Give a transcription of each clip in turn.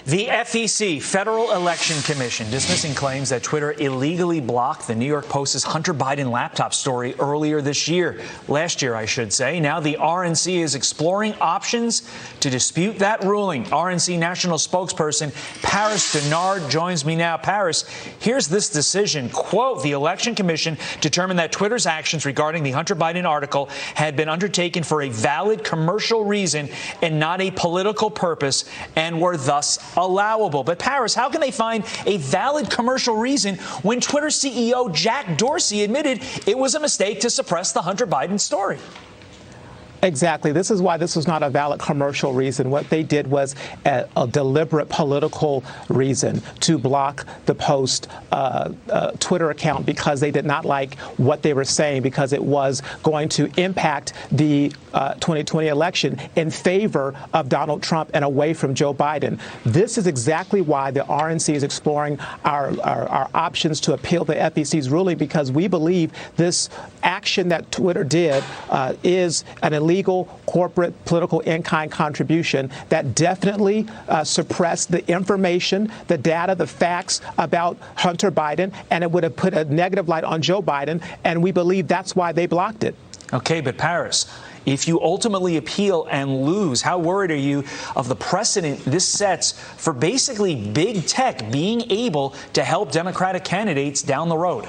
The FEC, Federal Election Commission, dismissing claims that Twitter illegally blocked the New York Post's Hunter Biden laptop story earlier this year. Last year, I should say. Now the RNC is exploring options to dispute that ruling. RNC National Spokesperson Paris Dennard joins me now. Paris, here's this decision. Quote, the Election Commission determined that Twitter's actions regarding the Hunter Biden article had been undertaken for a valid commercial reason and not a political purpose and were thus allowable. But Paris, how can they find a valid commercial reason when Twitter CEO Jack Dorsey admitted it was a mistake to suppress the Hunter Biden story? Exactly. This is why this was not a valid commercial reason. What they did was a deliberate political reason to block the Post Twitter account because they did not like what they were saying, because it was going to impact the 2020 election in favor of Donald Trump and away from Joe Biden. This is exactly why the RNC is exploring our options to appeal the FEC's ruling, because we believe this action that Twitter did is an illegal corporate political in-kind contribution that definitely suppressed the information, the data, the facts about Hunter Biden, and it would have put a negative light on Joe Biden, and we believe that's why they blocked it. Okay, but Paris, if you ultimately appeal and lose, how worried are you of the precedent this sets for basically big tech being able to help Democratic candidates down the road?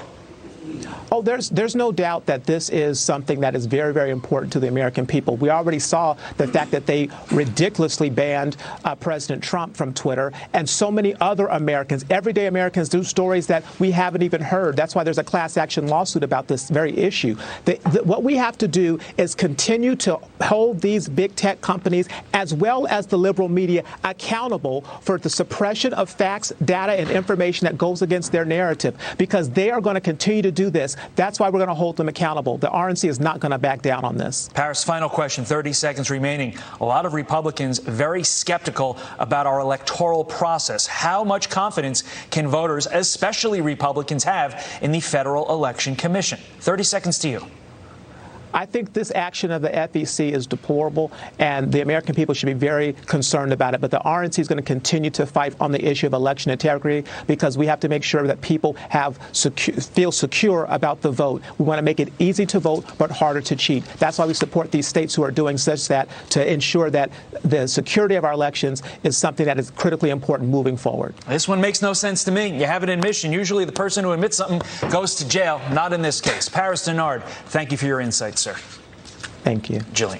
Oh, there's no doubt that this is something that is very, very important to the American people. We already saw the fact that they ridiculously banned President Trump from Twitter, and so many other Americans, everyday Americans, do stories that we haven't even heard. That's why there's a class action lawsuit about this very issue. What we have to do is continue to hold these big tech companies, as well as the liberal media, accountable for the suppression of facts, data, and information that goes against their narrative, because they are going to continue to do this. That's why we're going to hold them accountable. The RNC is not going to back down on this. Paris, final question, 30 seconds remaining. A lot of Republicans very skeptical about our electoral process. How much confidence can voters, especially Republicans, have in the Federal Election Commission? 30 seconds to you. I think this action of the FEC is deplorable, and the American people should be very concerned about it. But the RNC is going to continue to fight on the issue of election integrity, because we have to make sure that people feel secure about the vote. We want to make it easy to vote, but harder to cheat. That's why we support these states who are doing such that, to ensure that the security of our elections is something that is critically important moving forward. This one makes no sense to me. You have an admission. Usually the person who admits something goes to jail. Not in this case. Paris Dennard, thank you for your insights, sir. Thank you. Jillian.